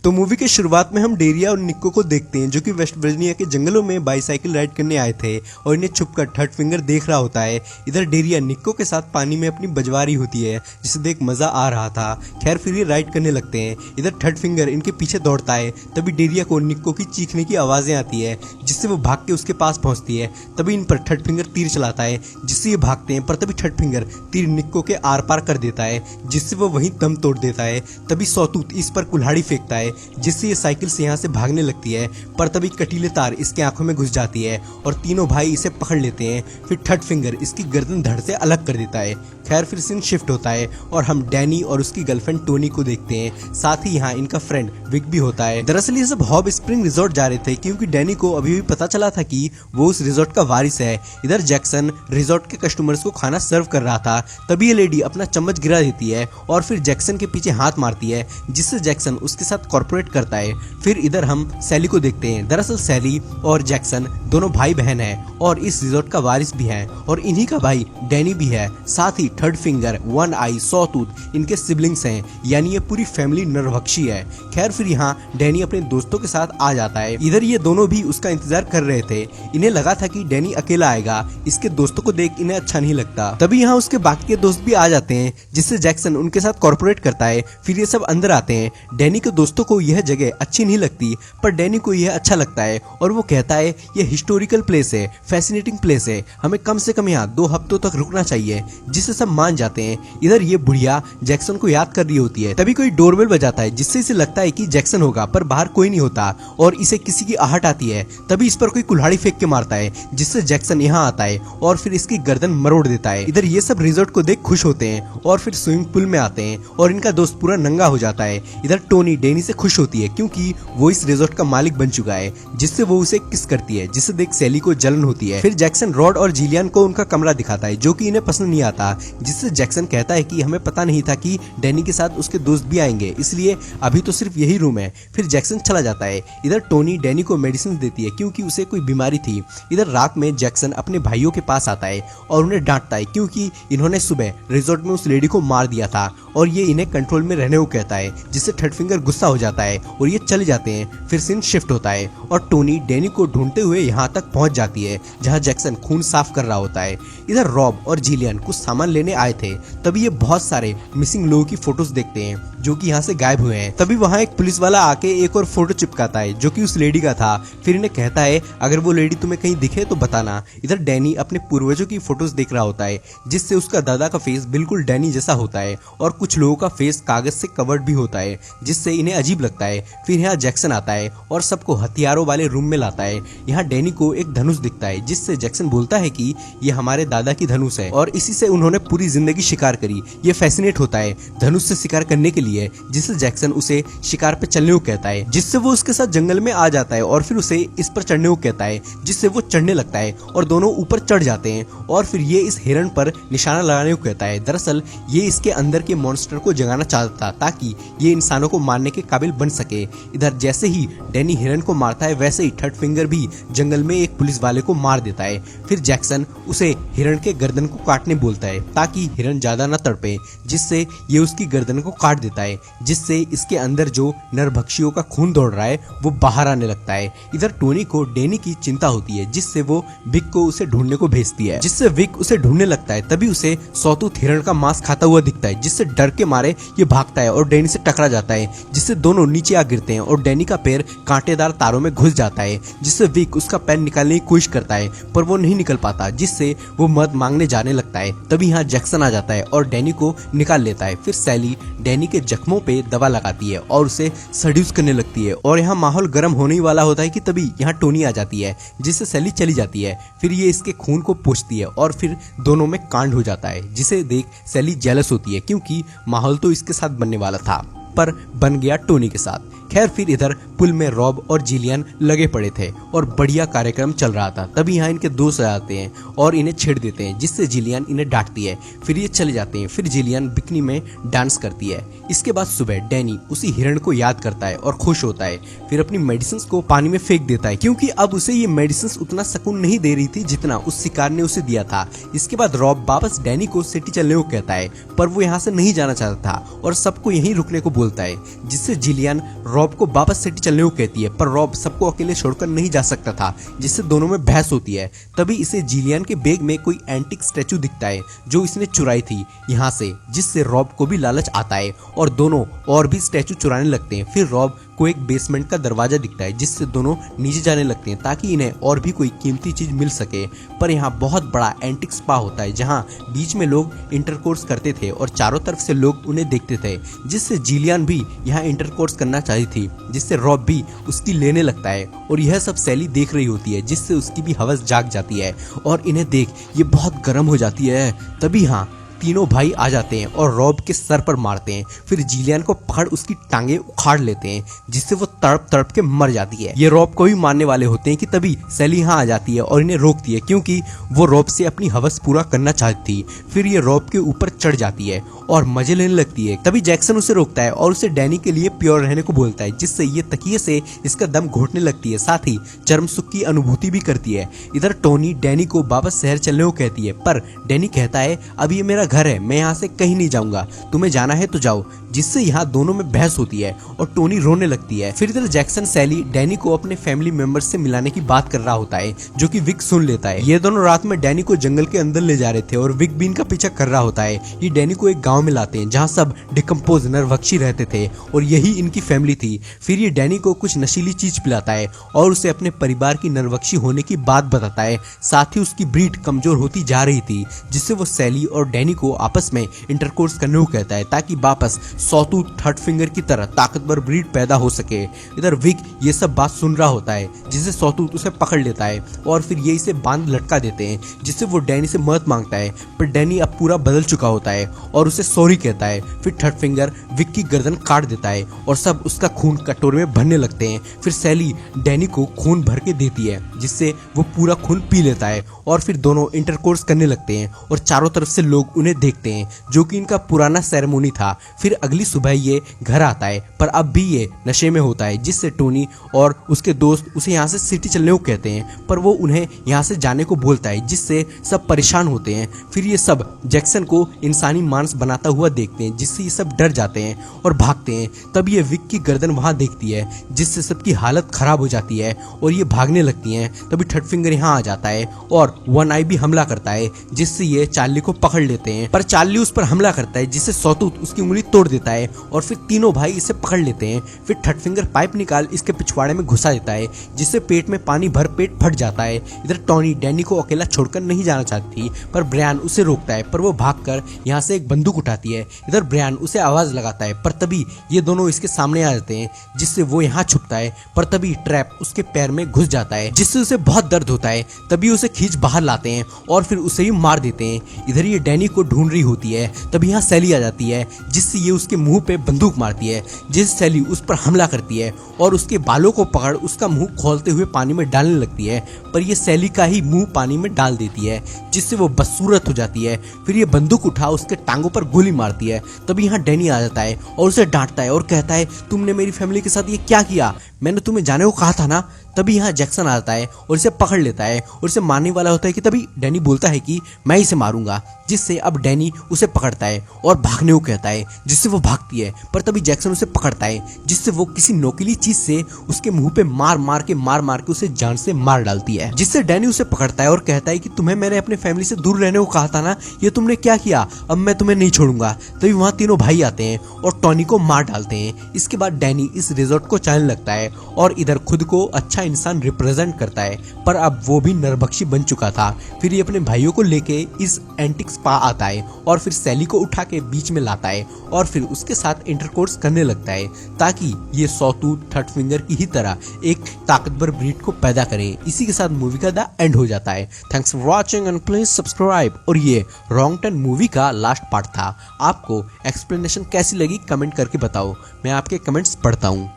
तो मूवी के शुरुआत में हम डेरिया और निक्को को देखते हैं जो कि वेस्ट वर्जीनिया के जंगलों में बाईसाइकिल राइड करने आए थे और इन्हें छुपकर थर्ड फिंगर देख रहा होता है। इधर डेरिया निक्को के साथ पानी में अपनी बजवारी होती है जिसे देख मजा आ रहा था। खैर फिर ये राइड करने लगते हैं। इधर थर्ड फिंगर इनके पीछे दौड़ता है। तभी डेरिया को निक्को की चीखने की आवाजें आती है जिससे वो भाग के उसके पास पहुंचती है। तभी इन पर थर्ड फिंगर तीर चलाता है जिससे ये भागते हैं, पर तभी थर्ड फिंगर तीर निक्को के आर पार कर देता है जिससे वो वहीं दम तोड़ देता है। तभी सौतूत इस पर कुल्हाड़ी फेंकता है जिससे ये साइकिल से यहाँ से भागने लगती है, पर तभी कटीले तार इसके आंखों में घुस जाती है और तीनों भाई इसे पकड़ लेते हैं। फिर थर्ड फिंगर इसकी गर्दन धड़ से अलग कर देता है। खैर फिर सीन शिफ्ट होता है और हम डैनी और उसकी गर्लफ्रेंड टोनी को देखते हैं। साथ ही यहाँ इनका फ्रेंड विक भी होता है। दरअसल ये सब हॉट स्प्रिंग रिजॉर्ट जा रहे थे क्योंकि डैनी को अभी भी पता चला था कि वो उस रिजॉर्ट का वारिस है। इधर जैक्सन रिजॉर्ट के कस्टमर्स को खाना सर्व कर रहा था। तभी ये लेडी अपना चम्मच गिरा देती है और फिर जैक्सन के पीछे हाथ मारती है जिससे जैक्सन उसके साथ कॉर्पोरेट करता है। फिर इधर हम सैली को देखते हैं। दरअसल सैली और जैक्सन दोनों भाई बहन हैं और इस रिजॉर्ट का वारिस भी है और इन्हीं का भाई डैनी भी है। साथ ही थर्ड फिंगर, वन आई, सॉटूथ इनके सिबलिंग्स हैं, यानी ये पूरी फैमिली नरभक्षी है। खैर फिर यहाँ डैनी अपने दोस्तों के साथ आ जाता है। इधर ये दोनों भी उसका इंतजार कर रहे थे। इन्हें लगा था कि डैनी अकेला आएगा, इसके दोस्तों को देख इन्हें अच्छा नहीं लगता। तभी यहाँ उसके बाकी के दोस्त भी आ जाते हैं जिससे जैक्सन उनके साथ कॉर्पोरेट करता है। फिर ये सब अंदर आते हैं। डैनी के दोस्तों को यह जगह अच्छी नहीं लगती पर डैनी को यह अच्छा लगता है और वो कहता है यह हिस्टोरिकल प्लेस है, फैसिनेटिंग प्लेस है, हमें कम से कम यहाँ 2 हफ्तों तक रुकना चाहिए, जिससे सब मान जाते हैं। इधर ये बुढ़िया जैक्सन को याद कर रही होती है। तभी कोई डोरबेल बजाता है जिससे इसे लगता है कि जैक्सन होगा, पर बाहर कोई नहीं होता और इसे किसी की आहट आती है। तभी इस पर कोई कुल्हाड़ी फेंक के मारता है जिससे जैक्सन यहाँ आता है और फिर इसकी गर्दन मरोड़ देता है। इधर ये सब रिजॉर्ट को देख खुश होते हैं और फिर स्विमिंग पूल में आते हैं और इनका दोस्त पूरा नंगा हो जाता है। इधर टोनी डैनी से खुश होती है क्योंकि वो इस रिजॉर्ट का मालिक बन चुका है, जिससे वो उसे किस करती है, जिसे देख सैली को जलन होती है। फिर जैक्सन रॉड और जिलियन को उनका कमरा दिखाता है जो कि इन्हें पसंद नहीं आता, जिससे जैक्सन कहता है कि हमें पता नहीं था कि डैनी के साथ उसके दोस्त भी आएंगे, इसलिए अभी तो सिर्फ यही रूम है। फिर जैक्सन चला जाता है। इधर टोनी डैनी को मेडिसिन देती है क्योंकि उसे कोई बीमारी थी। इधर रात में जैक्सन अपने भाइयों के पास आता है और उन्हें डांटता है क्योंकि इन्होंने सुबह रिजॉर्ट में उस लेडी को मार दिया था और ये इन्हें कंट्रोल में रहने को कहता है, जिससे थर्ड फिंगर गुस्सा हो जाता है और ये चले जाते हैं। फिर सीन शिफ्ट होता है और टोनी डैनी को ढूंढते हुए यहाँ तक पहुंच जाती है जहाँ जैक्सन खून साफ कर रहा होता है। इधर रॉब और जिलियन कुछ सामान लेने आए थे। तभी ये बहुत सारे मिसिंग लोगों की फोटोज देखते हैं जो कि यहाँ से गायब हुए हैं। तभी वहाँ एक पुलिस वाला आके एक और फोटो चिपकाता है जो कि उस लेडी का था। फिर इन्हें कहता है अगर वो लेडी तुम्हें कहीं दिखे तो बताना। इधर डैनी अपने पूर्वजों की फोटोज देख रहा होता है जिससे उसका दादा का फेस बिल्कुल डैनी जैसा होता है और कुछ लोगों का फेस कागज से कवर्ड भी होता है जिससे इन्हें अजीब लगता है। फिर यहाँ जैक्सन आता है और सबको हथियारों वाले रूम में लाता है। यहाँ डैनी को एक धनुष दिखता है जिससे जैक्सन बोलता है कि ये हमारे दादा की धनुष है और इसी से उन्होंने पूरी जिंदगी शिकार करी। ये फैसिनेट होता है धनुष से शिकार करने के लिए, जिससे जैक्सन उसे शिकार पे चलने को कहता है, जिससे वो उसके साथ जंगल में आ जाता है और फिर उसे इस पर चढ़ने को कहता है, जिससे वो चढ़ने लगता है और दोनों ऊपर चढ़ जाते हैं और फिर ये इस हिरण पर निशाना लगाने को कहता है। दरअसल ये इसके अंदर के मॉन्स्टर को जगाना चाहता था ताकि ये इंसानों को मारने के काबिल बन सके। इधर जैसे ही डैनी हिरण को मारता है वैसे ही थर्ड फिंगर भी जंगल में एक पुलिस वाले को मार देता है। फिर जैक्सन उसे हिरण के गर्दन को काटने बोलता है ताकि हिरण ज्यादा न तड़पे, जिससे ये उसकी गर्दन को काट देता है, जिससे इसके अंदर जो नरभक्षियों का खून दौड़ रहा है वो बाहर आने लगता है। इधर टोनी को डैनी की चिंता होती है जिससे वो विक को उसे ढूंढने को भेजती है, जिससे विक उसे ढूंढने लगता है। तभी उसे सौतूत हिरण का मांस खाता हुआ दिखता है, जिससे डर के मारे ये भागता है और डैनी से टकरा जाता है, जिससे दोनों नीचे आ गिरते हैं और डैनी का पैर कांटेदार तारों में घुस जाता है, जिससे विक उसका पैर निकालने की कोशिश करता है पर वो नहीं निकल पाता, जिससे वो मदद मांगने जाने लगता है। तभी यहाँ जैक्सन आ जाता है और डैनी को निकाल लेता है। फिर सैली डैनी के जख्मों पे दवा लगाती है और उसे सड्यूस करने लगती है और यहाँ माहौल गर्म होने ही वाला होता है कि तभी यहाँ टोनी आ जाती है जिससे सैली चली जाती है। फिर ये इसके खून को पोंछती है और फिर दोनों में कांड हो जाता है, जिसे देख सैली जेलस होती है क्योंकि माहौल तो इसके साथ बनने वाला था पर बन गया टोनी के साथ। खैर फिर इधर पुल में रॉब और जिलियन लगे पड़े थे और बढ़िया कार्यक्रम चल रहा था। तभी यहाँ इनके दोस्त आ जाते हैं और इन्हें छेड़ देते हैं, जिससे जिलियन इन्हें डांटती है। फिर ये चले जाते हैं। फिर जिलियन बिकनी में डांस करती है। इसके बाद सुबह डैनी उसी हिरण को याद करता है और खुश होता है। फिर अपनी मेडिसिन को पानी में फेंक देता है क्योंकि अब उसे ये मेडिसिन उतना सुकून नहीं दे रही थी जितना उस शिकार ने उसे दिया था। इसके बाद रॉब वापस डैनी को सिटी चलने को कहता है पर वो यहाँ से नहीं जाना चाहता था और सबको यहीं रुकने को बोलता बोलता है, जिससे जिलियन रॉब को वापस सिटी चलने को कहती है, पर रॉब सबको अकेले छोड़कर नहीं जा सकता था, जिससे दोनों में बहस होती है। तभी इसे जिलियन के बैग में कोई एंटिक स्टैचू दिखता है जो इसने चुराई थी यहाँ से, जिससे रॉब को भी लालच आता है और दोनों और भी स्टैचू चुराने लगते हैं। फिर रॉब को एक बेसमेंट का दरवाजा दिखता है, जिससे दोनों नीचे जाने लगते हैं ताकि इन्हें और भी कोई कीमती चीज मिल सके। पर यहाँ बहुत बड़ा एंटिक स्पा होता है जहाँ बीच में लोग इंटरकोर्स करते थे और चारों तरफ से लोग उन्हें देखते थे, जिससे जिलियन भी यहाँ इंटरकोर्स करना चाहती थी, जिससे रॉब भी उसकी लेने लगता है। और यह सब सैली देख रही होती है, जिससे उसकी भी हवस जाग जाती है और इन्हें देख ये बहुत गर्म हो जाती है। तभी हाँ तीनों भाई आ जाते हैं और रॉब के सर पर मारते हैं। फिर जिलियन को पकड़ उसकी टांगे उखाड़ लेते हैं, जिससे वो तड़प तड़प के मर जाती है। ये रॉब को भी मारने वाले होते हैं कि तभी सैली यहाँ आ जाती है और इन्हें रोकती है, क्योंकि वो रॉब से अपनी हवस पूरा करना चाहती थी। फिर ये रॉब के ऊपर चढ़ जाती है और मजे लेने लगती है। तभी जैक्सन उसे रोकता है और उसे डैनी के लिए प्योर रहने को बोलता है, जिससे ये तकिए से इसका दम घोटने लगती है, साथ ही चरम सुख की अनुभूति भी करती है। इधर टोनी डैनी को वापस शहर चलने को कहती है, पर डैनी कहता है अब ये मेरा घर है, मैं यहाँ से कहीं नहीं जाऊंगा, तुम्हें जाना है तो जाओ, जिससे यहाँ दोनों में बहस होती है और टोनी रोने लगती है। फिर इधर जैक्सन सैली डैनी को अपने फैमिली मेंबर्स से मिलाने की बात कर रहा होता है, जो कि विक सुन लेता है। ये दोनों रात में डैनी को जंगल के अंदर ले जा रहे थे और विक भी इनका पीछा कर रहा होता है। ये डैनी को एक गांव में लाते हैं जहाँ सब डिकम्पोज नरभक्षी रहते थे और यही इनकी फैमिली थी। फिर ये डैनी को कुछ नशीली चीज पिलाता है और उसे अपने परिवार की नरभक्षी होने की बात बताता है, साथ ही उसकी ब्रीड कमजोर होती जा रही थी, जिससे वो सैली और डैनी को आपस में इंटरकोर्स करने को कहता है ताकि वापस सॉटूथ थर्ड फिंगर की तरह ताकतवर ब्रीड पैदा हो सके। इधर विक ये सब बात सुन रहा होता है, जिससे सॉटूथ उसे पकड़ लेता है और फिर ये इसे बांध लटका देते हैं, जिससे वो डैनी से मदद मांगता है। पर डैनी अब पूरा बदल चुका होता है और उसे सॉरी कहता है। फिर थर्ड फिंगर विक की गर्दन काट देता है और सब उसका खून कटोरे में भरने लगते हैं। फिर सैली डैनी को खून भर के देती है, जिससे वो पूरा खून पी लेता है और फिर दोनों इंटरकोर्स करने लगते हैं और चारों तरफ से लोग उन्हें देखते हैं, जो कि इनका पुराना सेरेमोनी था। फिर अगली सुबह ये घर आता है, पर अब भी ये नशे में होता है, जिससे टोनी और उसके दोस्त उसे यहाँ से सिटी चलने को कहते हैं, पर वो उन्हें यहाँ से जाने को बोलता है, जिससे सब परेशान होते हैं। फिर ये सब जैक्सन को इंसानी मांस बनाता हुआ देखते हैं, जिससे ये सब डर जाते हैं और भागते हैं। तब ये विक की गर्दन वहां देखती है, जिससे सबकी हालत खराब हो जाती है और ये भागने लगती हैं। तभी थर्ड फिंगर यहाँ आ जाता है और वन आई भी हमला करता है, जिससे ये चार्ली को पकड़ लेते हैं। पर चार्ली उस पर हमला करता है, जिससे सॉटूथ उसकी उंगली तोड़ देता है और फिर तीनों भाई इसे पकड़ लेते हैं। फिर थर्ड फिंगर पाइप निकाल इसके पिछवाड़े में घुसा देता है, जिससे पेट में पानी भर पेट फट जाता है। इधर टोनी डैनी को अकेला छोड़कर नहीं जाना चाहती थी, पर ब्रायन उसे रोकता है, पर वो भागकर यहाँ से एक बंदूक उठाती है। इधर ब्रायन उसे आवाज लगाता है, पर तभी ये दोनों इसके सामने आ जाते हैं, जिससे वो यहाँ छुपता है। पर तभी ट्रैप उसके पैर में घुस जाता है, जिससे उसे बहुत दर्द होता है। तभी उसे खींच बाहर लाते हैं और फिर उसे ही मार देते हैं। इधर ये डैनी को ढूंढ रही होती है, तभी यहाँ सैली आ जाती है, जिससे ये उसके मुंह पे बंदूक मारती है, जिससे सैली उस पर हमला करती है और उसके बालों को पकड़ उसका मुंह खोलते हुए पानी में डालने लगती है। पर ये सैली का ही मुंह पानी में डाल देती है, जिससे वो बदसूरत हो जाती है। फिर ये बंदूक उठा उसके टांगों पर गोली मारती है। तभी यहाँ डैनी आ जाता है और उसे डांटता है और कहता है, तुमने मेरी फैमिली के साथ ये क्या किया, मैंने तुम्हें जाने को कहा था ना। तभी यहाँ जैक्सन आता है और इसे पकड़ लेता है और इसे मारने वाला होता है कि तभी डैनी बोलता है कि मैं इसे मारूंगा, जिससे अब डैनी उसे पकड़ता है और भागने को कहता है, जिससे वो भागती है। पर तभी जैक्सन उसे पकड़ता है, जिससे वो किसी नोकीली चीज से उसके मुंह पे मार मार के उसे जान से मार डालती है, जिससे डैनी उसे पकड़ता है और कहता है कि तुम्हें मैंने अपने फैमिली से दूर रहने को कहा था ना, ये तुमने क्या किया, अब मैं तुम्हें नहीं छोड़ूंगा। तभी वहाँ तीनों भाई आते हैं और टोनी को मार डालते हैं। इसके बाद डैनी इस रिजॉर्ट को चलाने लगता है और इधर खुद को अच्छा इंसान रिप्रेजेंट करता है, पर अब वो भी नरभक्षी बन चुका था। फिर ये अपने भाइयों को लेके इस एंटिक स्पा आता है और फिर सैली को उठा के बीच में लाता है और फिर उसके साथ इंटरकोर्स करने लगता है, ताकि ये सॉटूथ थर्ड फिंगर की ही तरह एक ताकतवर ब्रीड को पैदा करे। इसी के साथ मूवी का द एंड हो जाता है। Thanks for watching and please subscribe. और ये रॉन्ग टर्न मूवी का लास्ट पार्ट था। आपको एक्सप्लेनेशन कैसी लगी कमेंट करके बताओ, मैं आपके कमेंट्स पढ़ता हूँ।